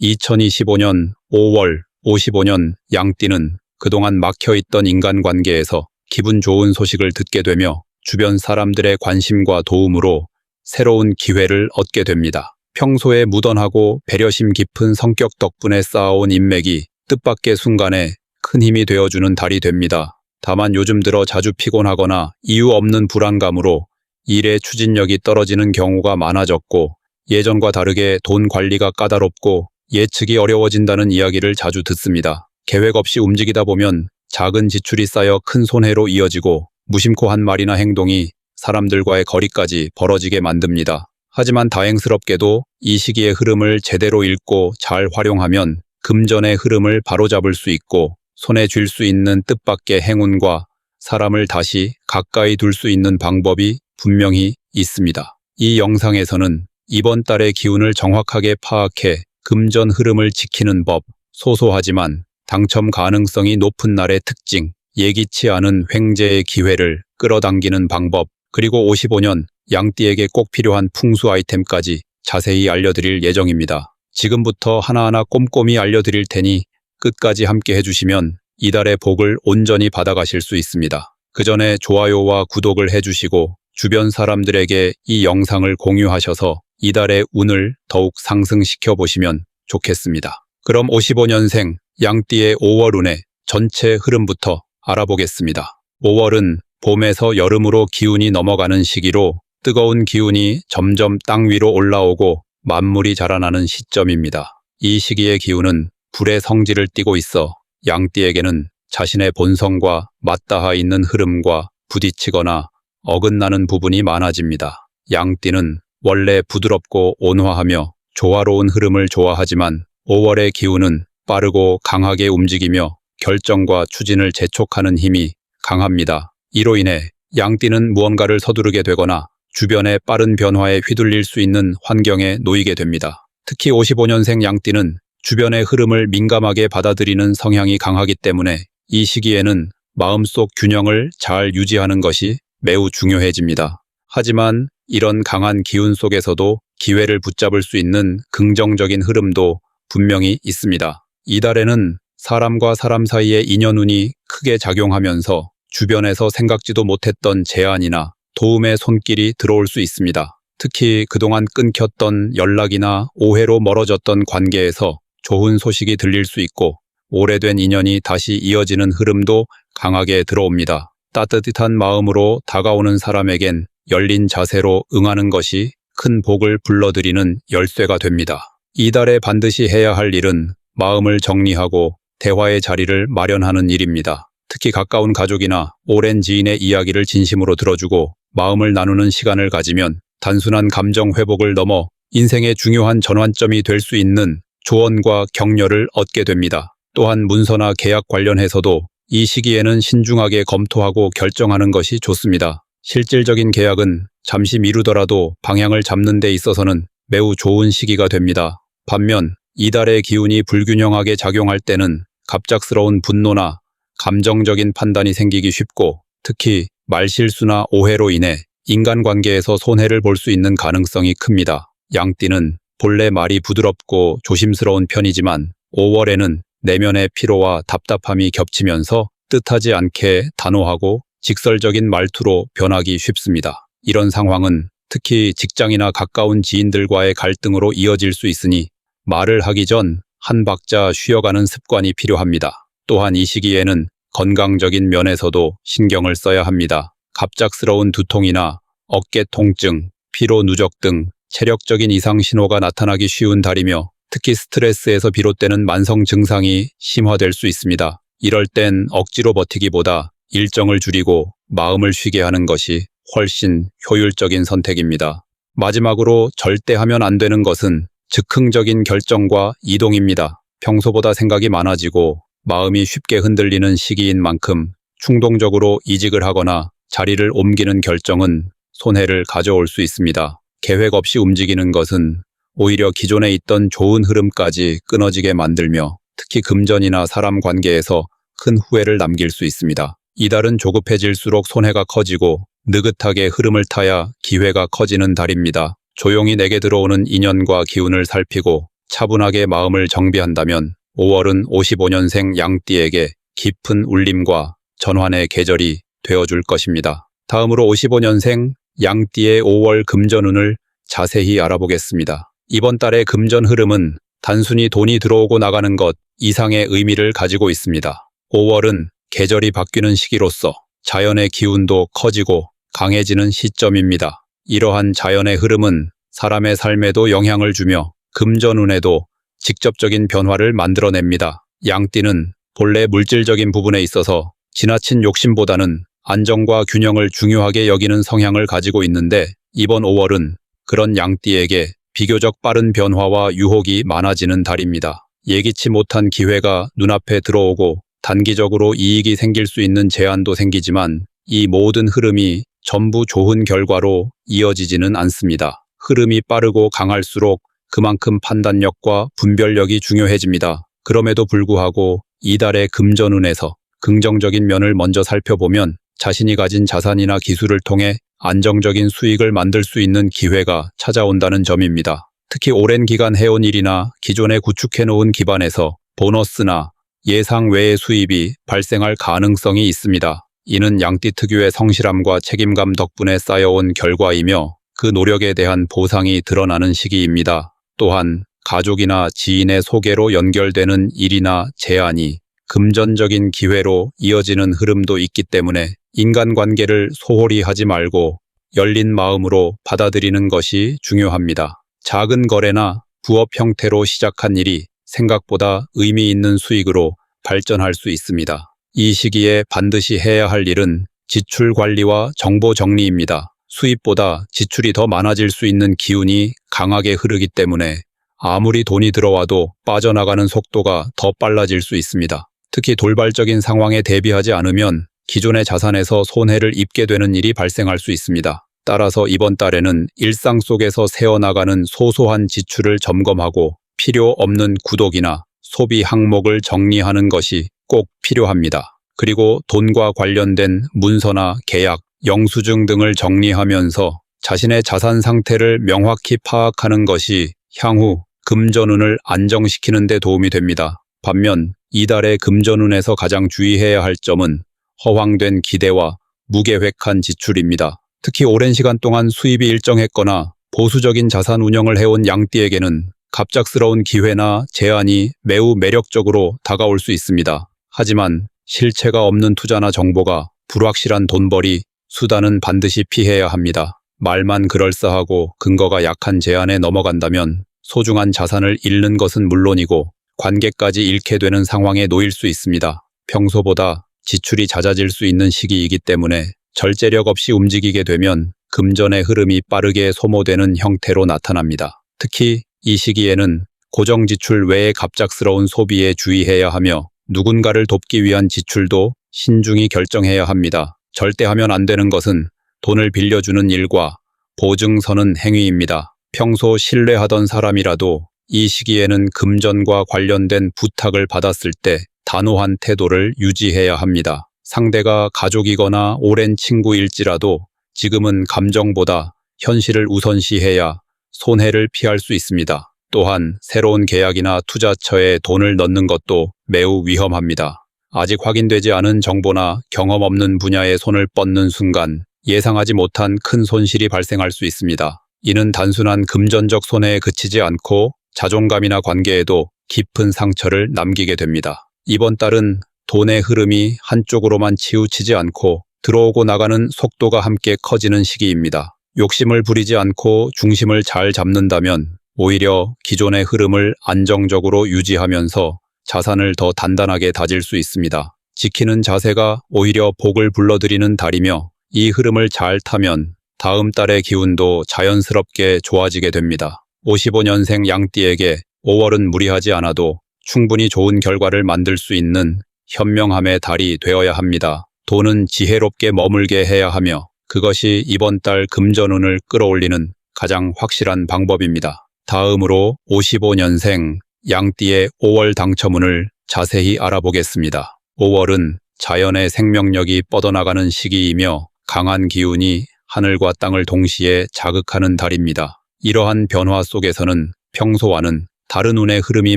2025년 5월 55년 양띠는 그동안 막혀있던 인간관계에서 기분 좋은 소식을 듣게 되며 주변 사람들의 관심과 도움으로 새로운 기회를 얻게 됩니다. 평소에 무던하고 배려심 깊은 성격 덕분에 쌓아온 인맥이 뜻밖의 순간에 큰 힘이 되어주는 달이 됩니다. 다만 요즘 들어 자주 피곤하거나 이유 없는 불안감으로 일의 추진력이 떨어지는 경우가 많아졌고, 예전과 다르게 돈 관리가 까다롭고 예측이 어려워진다는 이야기를 자주 듣습니다. 계획 없이 움직이다 보면 작은 지출이 쌓여 큰 손해로 이어지고, 무심코 한 말이나 행동이 사람들과의 거리까지 벌어지게 만듭니다. 하지만 다행스럽게도 이 시기의 흐름을 제대로 읽고 잘 활용하면 금전의 흐름을 바로잡을 수 있고, 손에 쥘 수 있는 뜻밖의 행운과 사람을 다시 가까이 둘 수 있는 방법이 분명히 있습니다. 이 영상에서는 이번 달의 기운을 정확하게 파악해 금전 흐름을 지키는 법, 소소하지만 당첨 가능성이 높은 날의 특징, 예기치 않은 횡재의 기회를 끌어당기는 방법, 그리고 55년 양띠에게 꼭 필요한 풍수 아이템까지 자세히 알려드릴 예정입니다. 지금부터 하나하나 꼼꼼히 알려드릴 테니 끝까지 함께 해주시면 이달의 복을 온전히 받아가실 수 있습니다. 그 전에 좋아요와 구독을 해주시고 주변 사람들에게 이 영상을 공유하셔서 이달의 운을 더욱 상승시켜 보시면 좋겠습니다. 그럼 55년생 양띠의 5월 운의 전체 흐름부터 알아보겠습니다. 5월은 봄에서 여름으로 기운이 넘어가는 시기로 뜨거운 기운이 점점 땅 위로 올라오고 만물이 자라나는 시점입니다. 이 시기의 기운은 불의 성질을 띠고 있어 양띠에게는 자신의 본성과 맞닿아 있는 흐름과 부딪히거나 어긋나는 부분이 많아집니다. 양띠는 원래 부드럽고 온화하며 조화로운 흐름을 좋아하지만 5월의 기운은 빠르고 강하게 움직이며 결정과 추진을 재촉하는 힘이 강합니다. 이로 인해 양띠는 무언가를 서두르게 되거나 주변의 빠른 변화에 휘둘릴 수 있는 환경에 놓이게 됩니다. 특히 55년생 양띠는 주변의 흐름을 민감하게 받아들이는 성향이 강하기 때문에 이 시기에는 마음속 균형을 잘 유지하는 것이 매우 중요해집니다. 하지만 이런 강한 기운 속에서도 기회를 붙잡을 수 있는 긍정적인 흐름도 분명히 있습니다. 이달에는 사람과 사람 사이의 인연운이 크게 작용하면서 주변에서 생각지도 못했던 제안이나 도움의 손길이 들어올 수 있습니다. 특히 그동안 끊겼던 연락이나 오해로 멀어졌던 관계에서 좋은 소식이 들릴 수 있고, 오래된 인연이 다시 이어지는 흐름도 강하게 들어옵니다. 따뜻한 마음으로 다가오는 사람에겐 열린 자세로 응하는 것이 큰 복을 불러들이는 열쇠가 됩니다. 이달에 반드시 해야 할 일은 마음을 정리하고 대화의 자리를 마련하는 일입니다. 특히 가까운 가족이나 오랜 지인의 이야기를 진심으로 들어주고 마음을 나누는 시간을 가지면 단순한 감정 회복을 넘어 인생의 중요한 전환점이 될 수 있는 조언과 격려를 얻게 됩니다. 또한 문서나 계약 관련해서도 이 시기에는 신중하게 검토하고 결정하는 것이 좋습니다. 실질적인 계약은 잠시 미루더라도 방향을 잡는 데 있어서는 매우 좋은 시기가 됩니다. 반면 이달의 기운이 불균형하게 작용할 때는 갑작스러운 분노나 감정적인 판단이 생기기 쉽고, 특히 말실수나 오해로 인해 인간관계에서 손해를 볼 수 있는 가능성이 큽니다. 양띠는 본래 말이 부드럽고 조심스러운 편이지만 5월에는 내면의 피로와 답답함이 겹치면서 뜻하지 않게 단호하고 직설적인 말투로 변하기 쉽습니다. 이런 상황은 특히 직장이나 가까운 지인들과의 갈등으로 이어질 수 있으니 말을 하기 전 한 박자 쉬어가는 습관이 필요합니다. 또한 이 시기에는 건강적인 면에서도 신경을 써야 합니다. 갑작스러운 두통이나 어깨 통증, 피로 누적 등 체력적인 이상 신호가 나타나기 쉬운 달이며, 특히 스트레스에서 비롯되는 만성 증상이 심화될 수 있습니다. 이럴 땐 억지로 버티기보다 일정을 줄이고 마음을 쉬게 하는 것이 훨씬 효율적인 선택입니다. 마지막으로 절대 하면 안 되는 것은 즉흥적인 결정과 이동입니다. 평소보다 생각이 많아지고 마음이 쉽게 흔들리는 시기인 만큼 충동적으로 이직을 하거나 자리를 옮기는 결정은 손해를 가져올 수 있습니다. 계획 없이 움직이는 것은 오히려 기존에 있던 좋은 흐름까지 끊어지게 만들며, 특히 금전이나 사람 관계에서 큰 후회를 남길 수 있습니다. 이달은 조급해질수록 손해가 커지고 느긋하게 흐름을 타야 기회가 커지는 달입니다. 조용히 내게 들어오는 인연과 기운을 살피고 차분하게 마음을 정비한다면 5월은 55년생 양띠에게 깊은 울림과 전환의 계절이 되어줄 것입니다. 다음으로 55년생 양띠의 5월 금전운을 자세히 알아보겠습니다. 이번 달의 금전 흐름은 단순히 돈이 들어오고 나가는 것 이상의 의미를 가지고 있습니다. 5월은 계절이 바뀌는 시기로서 자연의 기운도 커지고 강해지는 시점입니다. 이러한 자연의 흐름은 사람의 삶에도 영향을 주며 금전운에도 직접적인 변화를 만들어냅니다. 양띠는 본래 물질적인 부분에 있어서 지나친 욕심보다는 안정과 균형을 중요하게 여기는 성향을 가지고 있는데 이번 5월은 그런 양띠에게 비교적 빠른 변화와 유혹이 많아지는 달입니다. 예기치 못한 기회가 눈앞에 들어오고 단기적으로 이익이 생길 수 있는 제한도 생기지만 이 모든 흐름이 전부 좋은 결과로 이어지지는 않습니다. 흐름이 빠르고 강할수록 그만큼 판단력과 분별력이 중요해집니다. 그럼에도 불구하고 이달의 금전운에서 긍정적인 면을 먼저 살펴보면 자신이 가진 자산이나 기술을 통해 안정적인 수익을 만들 수 있는 기회가 찾아온다는 점입니다. 특히 오랜 기간 해온 일이나 기존에 구축해놓은 기반에서 보너스나 예상 외의 수입이 발생할 가능성이 있습니다. 이는 양띠 특유의 성실함과 책임감 덕분에 쌓여온 결과이며 그 노력에 대한 보상이 드러나는 시기입니다. 또한 가족이나 지인의 소개로 연결되는 일이나 제안이 금전적인 기회로 이어지는 흐름도 있기 때문에 인간관계를 소홀히 하지 말고 열린 마음으로 받아들이는 것이 중요합니다. 작은 거래나 부업 형태로 시작한 일이 생각보다 의미 있는 수익으로 발전할 수 있습니다. 이 시기에 반드시 해야 할 일은 지출 관리와 정보 정리입니다. 수입보다 지출이 더 많아질 수 있는 기운이 강하게 흐르기 때문에 아무리 돈이 들어와도 빠져나가는 속도가 더 빨라질 수 있습니다. 특히 돌발적인 상황에 대비하지 않으면 기존의 자산에서 손해를 입게 되는 일이 발생할 수 있습니다. 따라서 이번 달에는 일상 속에서 새어나가는 소소한 지출을 점검하고 필요 없는 구독이나 소비 항목을 정리하는 것이 꼭 필요합니다. 그리고 돈과 관련된 문서나 계약, 영수증 등을 정리하면서 자신의 자산 상태를 명확히 파악하는 것이 향후 금전운을 안정시키는 데 도움이 됩니다. 반면 이달의 금전운에서 가장 주의해야 할 점은 허황된 기대와 무계획한 지출입니다. 특히 오랜 시간 동안 수입이 일정했거나 보수적인 자산 운영을 해온 양띠에게는 갑작스러운 기회나 제안이 매우 매력적으로 다가올 수 있습니다. 하지만 실체가 없는 투자나 정보가 불확실한 돈벌이, 수단은 반드시 피해야 합니다. 말만 그럴싸하고 근거가 약한 제안에 넘어간다면 소중한 자산을 잃는 것은 물론이고 관계까지 잃게 되는 상황에 놓일 수 있습니다. 평소보다 지출이 잦아질 수 있는 시기이기 때문에 절제력 없이 움직이게 되면 금전의 흐름이 빠르게 소모되는 형태로 나타납니다. 특히 이 시기에는 고정지출 외에 갑작스러운 소비에 주의해야 하며 누군가를 돕기 위한 지출도 신중히 결정해야 합니다. 절대 하면 안 되는 것은 돈을 빌려주는 일과 보증 서는 행위입니다. 평소 신뢰하던 사람이라도 이 시기에는 금전과 관련된 부탁을 받았을 때 단호한 태도를 유지해야 합니다. 상대가 가족이거나 오랜 친구일지라도 지금은 감정보다 현실을 우선시해야 손해를 피할 수 있습니다. 또한 새로운 계약이나 투자처에 돈을 넣는 것도 매우 위험합니다. 아직 확인되지 않은 정보나 경험 없는 분야에 손을 뻗는 순간 예상하지 못한 큰 손실이 발생할 수 있습니다. 이는 단순한 금전적 손해에 그치지 않고 자존감이나 관계에도 깊은 상처를 남기게 됩니다. 이번 달은 돈의 흐름이 한쪽으로만 치우치지 않고 들어오고 나가는 속도가 함께 커지는 시기입니다. 욕심을 부리지 않고 중심을 잘 잡는다면 오히려 기존의 흐름을 안정적으로 유지하면서 자산을 더 단단하게 다질 수 있습니다. 지키는 자세가 오히려 복을 불러들이는 달이며 이 흐름을 잘 타면 다음 달의 기운도 자연스럽게 좋아지게 됩니다. 55년생 양띠에게 5월은 무리하지 않아도 충분히 좋은 결과를 만들 수 있는 현명함의 달이 되어야 합니다. 돈은 지혜롭게 머물게 해야 하며 그것이 이번 달 금전운을 끌어올리는 가장 확실한 방법입니다. 다음으로 55년생 양띠의 5월 당첨운을 자세히 알아보겠습니다. 5월은 자연의 생명력이 뻗어나가는 시기이며 강한 기운이 하늘과 땅을 동시에 자극하는 달입니다. 이러한 변화 속에서는 평소와는 다른 운의 흐름이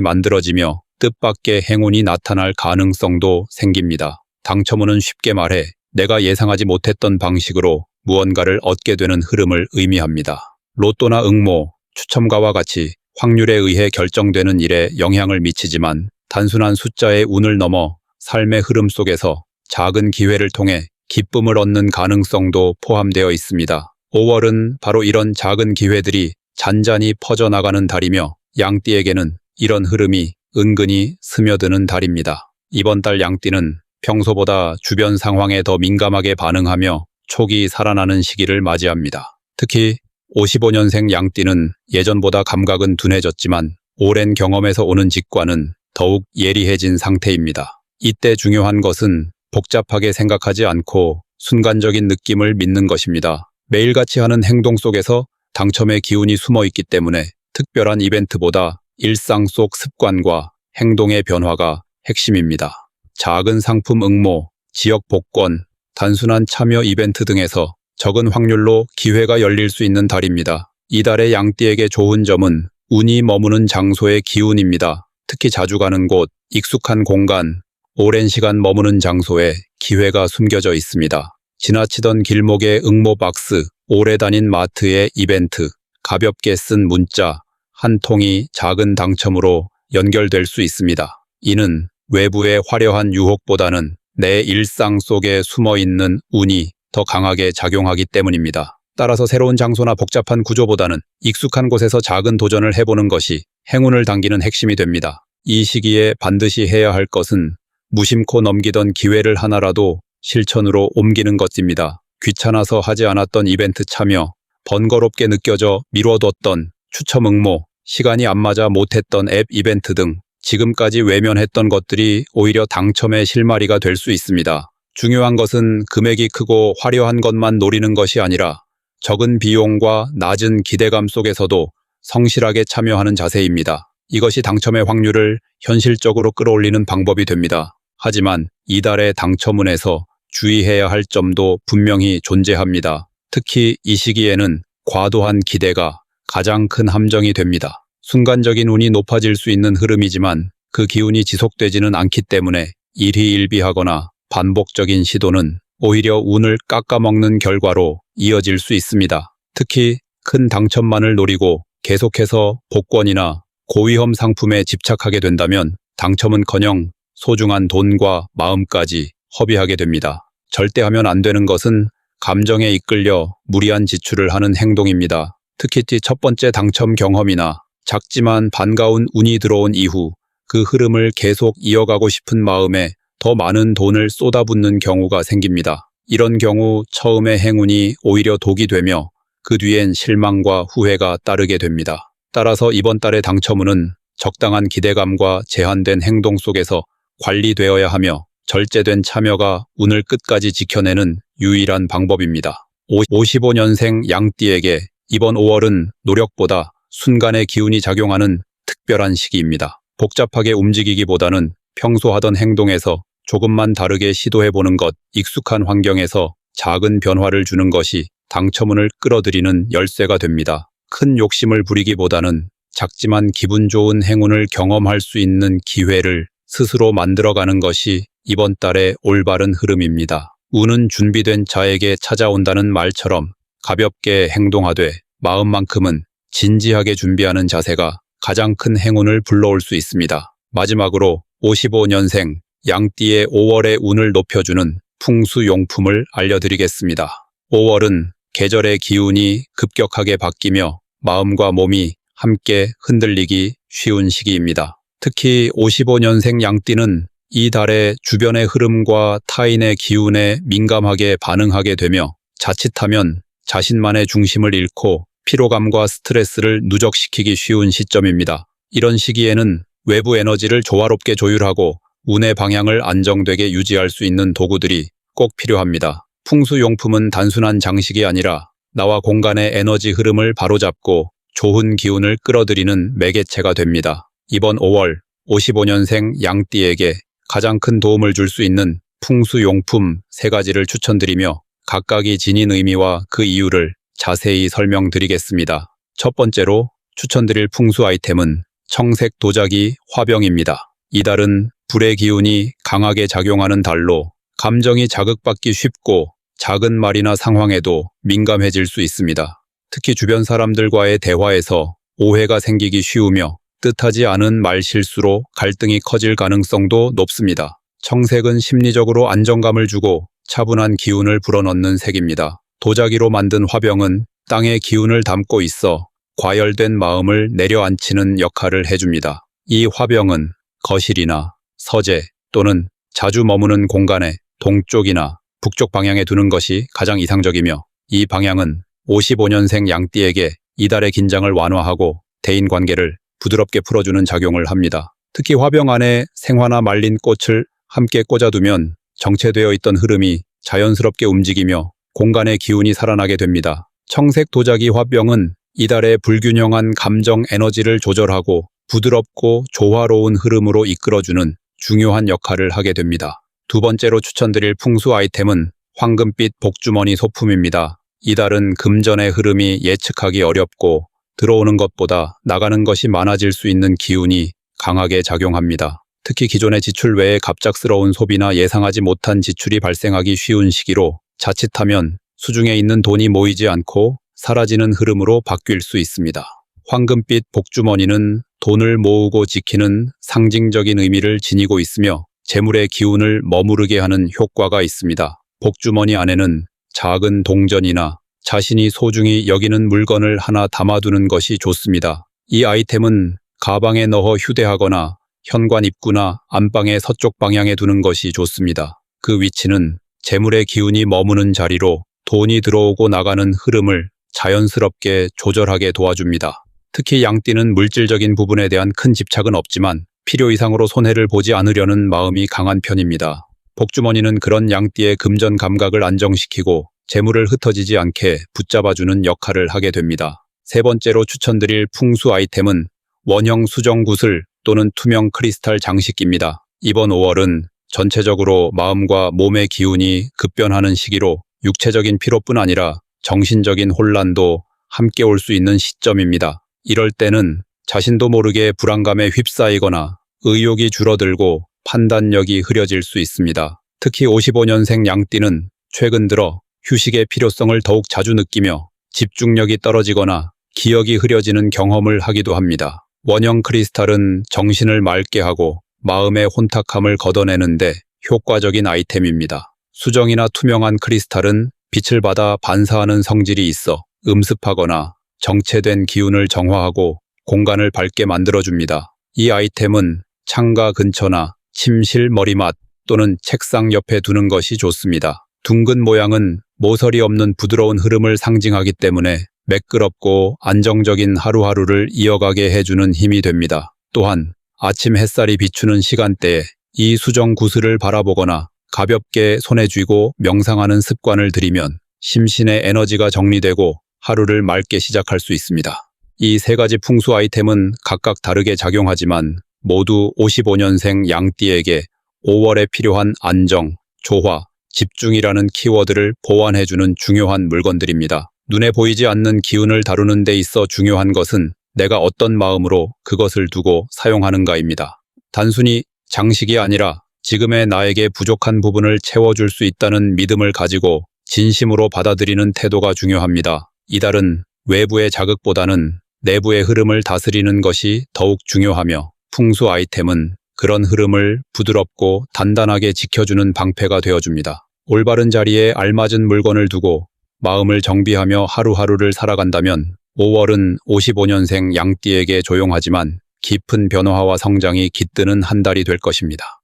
만들어지며 뜻밖의 행운이 나타날 가능성도 생깁니다. 당첨운은 쉽게 말해 내가 예상하지 못했던 방식으로 무언가를 얻게 되는 흐름을 의미합니다. 로또나 응모, 추첨가와 같이 확률에 의해 결정되는 일에 영향을 미치지만 단순한 숫자의 운을 넘어 삶의 흐름 속에서 작은 기회를 통해 기쁨을 얻는 가능성도 포함되어 있습니다. 5월은 바로 이런 작은 기회들이 잔잔히 퍼져나가는 달이며 양띠에게는 이런 흐름이 은근히 스며드는 달입니다. 이번 달 양띠는 평소보다 주변 상황에 더 민감하게 반응하며 촉이 살아나는 시기를 맞이합니다. 특히 55년생 양띠는 예전보다 감각은 둔해졌지만 오랜 경험에서 오는 직관은 더욱 예리해진 상태입니다. 이때 중요한 것은 복잡하게 생각하지 않고 순간적인 느낌을 믿는 것입니다. 매일같이 하는 행동 속에서 당첨의 기운이 숨어 있기 때문에 특별한 이벤트보다 일상 속 습관과 행동의 변화가 핵심입니다. 작은 상품 응모, 지역 복권, 단순한 참여 이벤트 등에서 적은 확률로 기회가 열릴 수 있는 달입니다. 이달의 양띠에게 좋은 점은 운이 머무는 장소의 기운입니다. 특히 자주 가는 곳, 익숙한 공간, 오랜 시간 머무는 장소에 기회가 숨겨져 있습니다. 지나치던 길목의 응모 박스, 오래 다닌 마트의 이벤트, 가볍게 쓴 문자, 한 통이 작은 당첨으로 연결될 수 있습니다. 이는 외부의 화려한 유혹보다는 내 일상 속에 숨어있는 운이 더 강하게 작용하기 때문입니다. 따라서 새로운 장소나 복잡한 구조보다는 익숙한 곳에서 작은 도전을 해보는 것이 행운을 당기는 핵심이 됩니다. 이 시기에 반드시 해야 할 것은 무심코 넘기던 기회를 하나라도 실천으로 옮기는 것입니다. 귀찮아서 하지 않았던 이벤트 참여, 번거롭게 느껴져 미뤄뒀던 추첨 응모, 시간이 안 맞아 못했던 앱 이벤트 등 지금까지 외면했던 것들이 오히려 당첨의 실마리가 될 수 있습니다. 중요한 것은 금액이 크고 화려한 것만 노리는 것이 아니라 적은 비용과 낮은 기대감 속에서도 성실하게 참여하는 자세입니다. 이것이 당첨의 확률을 현실적으로 끌어올리는 방법이 됩니다. 하지만 이달의 당첨운에서 주의해야 할 점도 분명히 존재합니다. 특히 이 시기에는 과도한 기대가 가장 큰 함정이 됩니다. 순간적인 운이 높아질 수 있는 흐름이지만 그 기운이 지속되지는 않기 때문에 일희일비하거나 반복적인 시도는 오히려 운을 깎아먹는 결과로 이어질 수 있습니다. 특히 큰 당첨만을 노리고 계속해서 복권이나 고위험 상품에 집착하게 된다면 당첨은커녕 소중한 돈과 마음까지 허비하게 됩니다. 절대 하면 안 되는 것은 감정에 이끌려 무리한 지출을 하는 행동입니다. 특히 첫 번째 당첨 경험이나 작지만 반가운 운이 들어온 이후 그 흐름을 계속 이어가고 싶은 마음에 더 많은 돈을 쏟아붓는 경우가 생깁니다. 이런 경우 처음의 행운이 오히려 독이 되며 그 뒤엔 실망과 후회가 따르게 됩니다. 따라서 이번 달의 당첨운은 적당한 기대감과 제한된 행동 속에서 관리되어야 하며 절제된 참여가 운을 끝까지 지켜내는 유일한 방법입니다. 55년생 양띠에게 이번 5월은 노력보다 순간의 기운이 작용하는 특별한 시기입니다. 복잡하게 움직이기보다는 평소 하던 행동에서 조금만 다르게 시도해보는 것, 익숙한 환경에서 작은 변화를 주는 것이 당첨운을 끌어들이는 열쇠가 됩니다. 큰 욕심을 부리기보다는 작지만 기분 좋은 행운을 경험할 수 있는 기회를 스스로 만들어가는 것이 이번 달의 올바른 흐름입니다. 운은 준비된 자에게 찾아온다는 말처럼 가볍게 행동하되 마음만큼은 진지하게 준비하는 자세가 가장 큰 행운을 불러올 수 있습니다. 마지막으로 55년생 양띠의 5월의 운을 높여주는 풍수용품을 알려드리겠습니다. 5월은 계절의 기운이 급격하게 바뀌며 마음과 몸이 함께 흔들리기 쉬운 시기입니다. 특히 55년생 양띠는 이 달에 주변의 흐름과 타인의 기운에 민감하게 반응하게 되며 자칫하면 자신만의 중심을 잃고 피로감과 스트레스를 누적시키기 쉬운 시점입니다. 이런 시기에는 외부 에너지를 조화롭게 조율하고 운의 방향을 안정되게 유지할 수 있는 도구들이 꼭 필요합니다. 풍수용품은 단순한 장식이 아니라 나와 공간의 에너지 흐름을 바로잡고 좋은 기운을 끌어들이는 매개체가 됩니다. 이번 5월 55년생 양띠에게 가장 큰 도움을 줄 수 있는 풍수용품 3가지를 추천드리며 각각이 지닌 의미와 그 이유를 자세히 설명드리겠습니다. 첫 번째로 추천드릴 풍수 아이템은 청색 도자기 화병입니다. 이 달은 불의 기운이 강하게 작용하는 달로 감정이 자극받기 쉽고 작은 말이나 상황에도 민감해질 수 있습니다. 특히 주변 사람들과의 대화에서 오해가 생기기 쉬우며 뜻하지 않은 말 실수로 갈등이 커질 가능성도 높습니다. 청색은 심리적으로 안정감을 주고 차분한 기운을 불어넣는 색입니다. 도자기로 만든 화병은 땅의 기운을 담고 있어 과열된 마음을 내려앉히는 역할을 해줍니다. 이 화병은 거실이나 서재 또는 자주 머무는 공간에 동쪽이나 북쪽 방향에 두는 것이 가장 이상적이며, 이 방향은 55년생 양띠에게 이달의 긴장을 완화하고 대인관계를 부드럽게 풀어주는 작용을 합니다. 특히 화병 안에 생화나 말린 꽃을 함께 꽂아두면 정체되어 있던 흐름이 자연스럽게 움직이며 공간의 기운이 살아나게 됩니다. 청색 도자기 화병은 이달의 불균형한 감정 에너지를 조절하고 부드럽고 조화로운 흐름으로 이끌어주는 중요한 역할을 하게 됩니다. 두 번째로 추천드릴 풍수 아이템은 황금빛 복주머니 소품입니다. 이달은 금전의 흐름이 예측하기 어렵고 들어오는 것보다 나가는 것이 많아질 수 있는 기운이 강하게 작용합니다. 특히 기존의 지출 외에 갑작스러운 소비나 예상하지 못한 지출이 발생하기 쉬운 시기로 자칫하면 수중에 있는 돈이 모이지 않고 사라지는 흐름으로 바뀔 수 있습니다. 황금빛 복주머니는 돈을 모으고 지키는 상징적인 의미를 지니고 있으며 재물의 기운을 머무르게 하는 효과가 있습니다. 복주머니 안에는 작은 동전이나 자신이 소중히 여기는 물건을 하나 담아두는 것이 좋습니다. 이 아이템은 가방에 넣어 휴대하거나 현관 입구나 안방의 서쪽 방향에 두는 것이 좋습니다. 그 위치는 재물의 기운이 머무는 자리로 돈이 들어오고 나가는 흐름을 자연스럽게 조절하게 도와줍니다. 특히 양띠는 물질적인 부분에 대한 큰 집착은 없지만 필요 이상으로 손해를 보지 않으려는 마음이 강한 편입니다. 복주머니는 그런 양띠의 금전 감각을 안정시키고 재물을 흩어지지 않게 붙잡아주는 역할을 하게 됩니다. 세 번째로 추천드릴 풍수 아이템은 원형 수정 구슬 또는 투명 크리스탈 장식기입니다. 이번 5월은 전체적으로 마음과 몸의 기운이 급변하는 시기로 육체적인 피로뿐 아니라 정신적인 혼란도 함께 올 수 있는 시점입니다. 이럴 때는 자신도 모르게 불안감에 휩싸이거나 의욕이 줄어들고 판단력이 흐려질 수 있습니다. 특히 55년생 양띠는 최근 들어 휴식의 필요성을 더욱 자주 느끼며 집중력이 떨어지거나 기억이 흐려지는 경험을 하기도 합니다. 원형 크리스탈은 정신을 맑게 하고 마음의 혼탁함을 걷어내는데 효과적인 아이템입니다. 수정이나 투명한 크리스탈은 빛을 받아 반사하는 성질이 있어 음습하거나 정체된 기운을 정화하고 공간을 밝게 만들어줍니다. 이 아이템은 창가 근처나 침실 머리맡 또는 책상 옆에 두는 것이 좋습니다. 둥근 모양은 모서리 없는 부드러운 흐름을 상징하기 때문에 매끄럽고 안정적인 하루하루를 이어가게 해주는 힘이 됩니다. 또한 아침 햇살이 비추는 시간대에 이 수정 구슬을 바라보거나 가볍게 손에 쥐고 명상하는 습관을 들이면 심신의 에너지가 정리되고 하루를 맑게 시작할 수 있습니다. 이 세 가지 풍수 아이템은 각각 다르게 작용하지만 모두 55년생 양띠에게 5월에 필요한 안정, 조화, 집중이라는 키워드를 보완해주는 중요한 물건들입니다. 눈에 보이지 않는 기운을 다루는 데 있어 중요한 것은 내가 어떤 마음으로 그것을 두고 사용하는가입니다. 단순히 장식이 아니라 지금의 나에게 부족한 부분을 채워줄 수 있다는 믿음을 가지고 진심으로 받아들이는 태도가 중요합니다. 이달은 외부의 자극보다는 내부의 흐름을 다스리는 것이 더욱 중요하며 풍수 아이템은 그런 흐름을 부드럽고 단단하게 지켜주는 방패가 되어줍니다. 올바른 자리에 알맞은 물건을 두고 마음을 정비하며 하루하루를 살아간다면 5월은 55년생 양띠에게 조용하지만 깊은 변화와 성장이 깃드는 한 달이 될 것입니다.